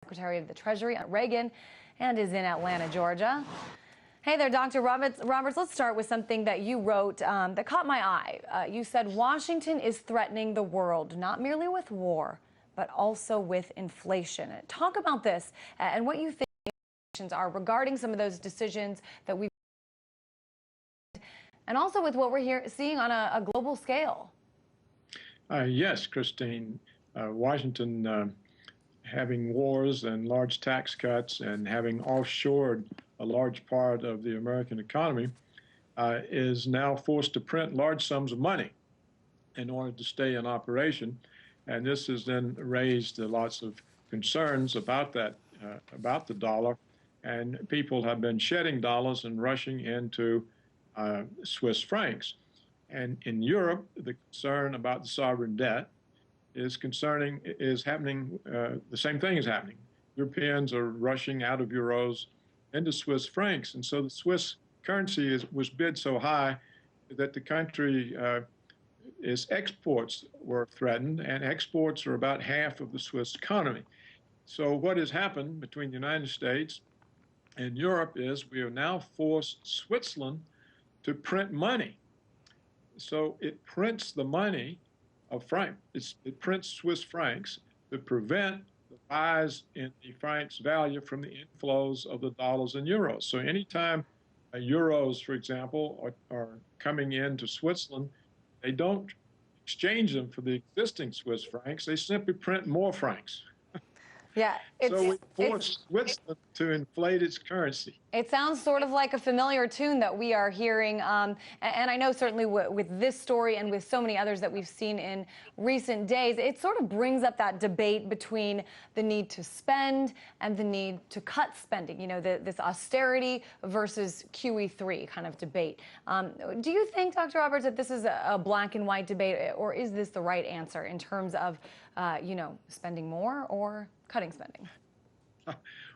Secretary of the Treasury, Reagan, and is in Atlanta, Georgia. Hey there, Dr. Roberts. Let's start with something that you wrote that caught my eye. You said Washington is threatening the world, not merely with war, but also with inflation. Talk about this and what you think are regarding some of those decisions that we've, and also with what we're seeing on a global scale. Yes, Christine. Washington having wars and large tax cuts and having offshored a large part of the American economy is now forced to print large sums of money in order to stay in operation. And this has then raised lots of concerns about that, about the dollar. And people have been shedding dollars and rushing into Swiss francs. And in Europe, the concern about the sovereign debt is happening, the same thing is happening. Europeans are rushing out of euros into Swiss francs. And so the Swiss currency was bid so high that the country, its exports were threatened, and exports are about half of the Swiss economy. So what has happened between the United States and Europe is we have now forced Switzerland to print money. So it prints the money of it prints Swiss francs to prevent the rise in the franc's value from the inflows of the dollars and euros. So anytime euros, for example, are coming into Switzerland, they don't exchange them for the existing Swiss francs. They simply print more francs. Yeah, so we forced Switzerland to inflate its currency. It sounds sort of like a familiar tune that we are hearing. And I know certainly with this story and with so many others that we've seen in recent days, it sort of brings up that debate between the need to spend and the need to cut spending, you know, this austerity versus QE3 kind of debate. Do you think, Dr. Roberts, that this is a black and white debate, or is this the right answer in terms of, you know, spending more or cutting spending?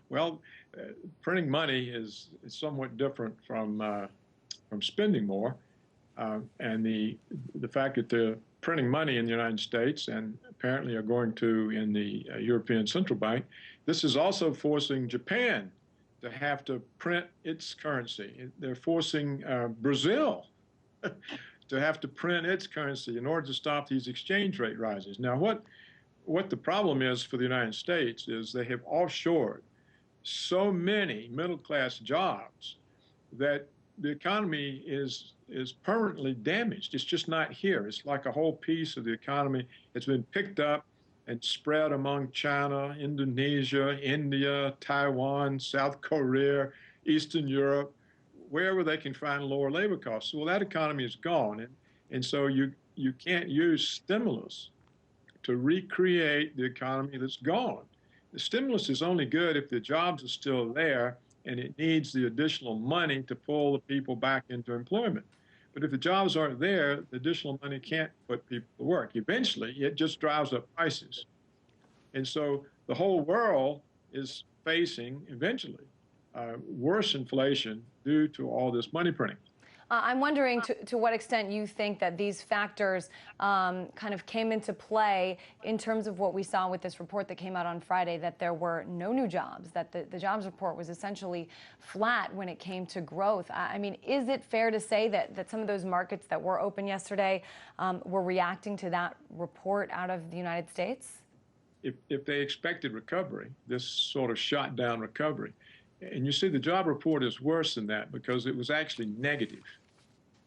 Well, printing money is somewhat different from spending more, and the fact that they're printing money in the United States and apparently are going to in the European Central Bank. This is also forcing Japan to have to print its currency. They're forcing Brazil to have to print its currency in order to stop these exchange rate rises. Now, what the problem is for the United States is they have offshored so many middle-class jobs that the economy is permanently damaged. It's just not here. It's like a whole piece of the economy that's been picked up and spread among China, Indonesia, India, Taiwan, South Korea, Eastern Europe, wherever they can find lower labor costs. Well, that economy is gone. And so you can't use stimulus to recreate the economy that's gone. The stimulus is only good if the jobs are still there and it needs the additional money to pull the people back into employment. But if the jobs aren't there, the additional money can't put people to work. Eventually, it just drives up prices. And so the whole world is facing, eventually, worse inflation due to all this money printing. I'm wondering to what extent you think that these factors kind of came into play in terms of what we saw with this report that came out on Friday, that there were no new jobs, that the jobs report was essentially flat when it came to growth. I mean, is it fair to say that some of those markets that were open yesterday were reacting to that report out of the United States? If they expected recovery, this sort of shot down recovery. And you see, the job report is worse than that because it was actually negative,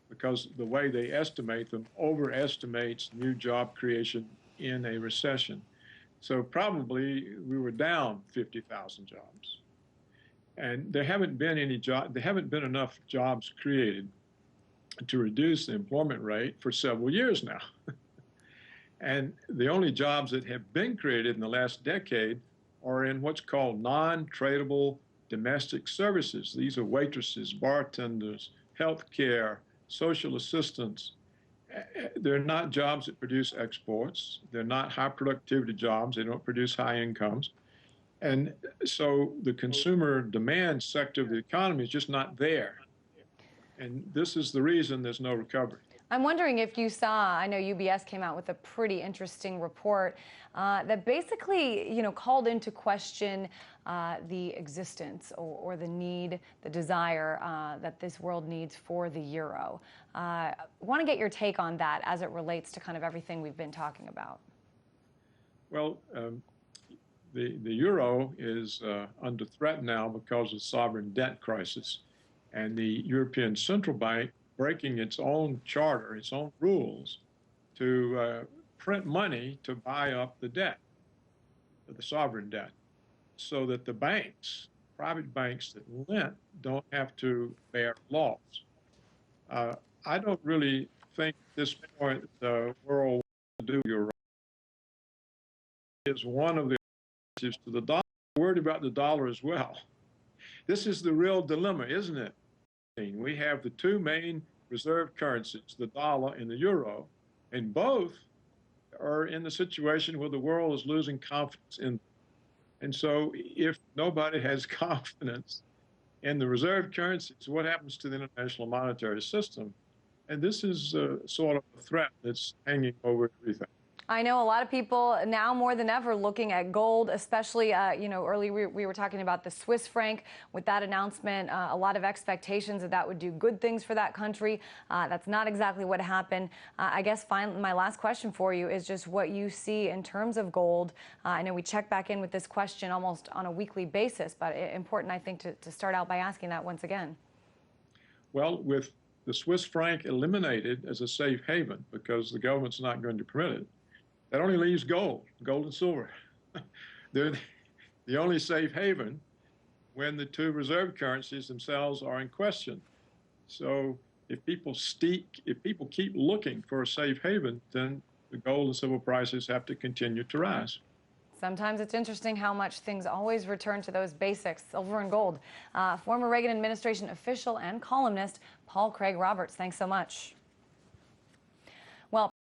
because the way they estimate them overestimates new job creation in a recession. So probably we were down 50,000 jobs. And there haven't been enough jobs created to reduce the employment rate for several years now. And the only jobs that have been created in the last decade are in what's called non-tradable domestic services. These are waitresses, bartenders, healthcare, social assistants. They're not jobs that produce exports. They're not high productivity jobs. They don't produce high incomes. And so the consumer demand sector of the economy is just not there. And this is the reason there's no recovery. I'm wondering if you saw, I know UBS came out with a pretty interesting report that basically, called into question the existence or the need, the desire that this world needs for the euro. I want to get your take on that as it relates to kind of everything we've been talking about. Well, the euro is under threat now because of sovereign debt crisis, and the European Central Bank breaking its own charter, its own rules, to print money to buy up the debt, the sovereign debt, so that the banks, private banks that lent, don't have to bear loss. I don't really think at this point the world will do euro is one of the alternatives to the dollar. I'm worried about the dollar as well. This is the real dilemma, isn't it? We have the two main reserve currencies, the dollar and the euro, and both are in the situation where the world is losing confidence in them. And so if nobody has confidence in the reserve currencies, what happens to the international monetary system? And this is sort of a threat that's hanging over everything. I know a lot of people now more than ever looking at gold, especially, earlier we were talking about the Swiss franc with that announcement, a lot of expectations that that would do good things for that country. That's not exactly what happened. I guess finally, my last question for you is just what you see in terms of gold. I know we check back in with this question almost on a weekly basis, but important, I think, to start out by asking that once again. Well, with the Swiss franc eliminated as a safe haven because the government's not going to permit it, that only leaves gold and silver. They're the only safe haven when the two reserve currencies themselves are in question. So if people keep looking for a safe haven, then the gold and silver prices have to continue to rise. Sometimes it's interesting how much things always return to those basics, silver and gold. Former Reagan administration official and columnist Paul Craig Roberts, thanks so much.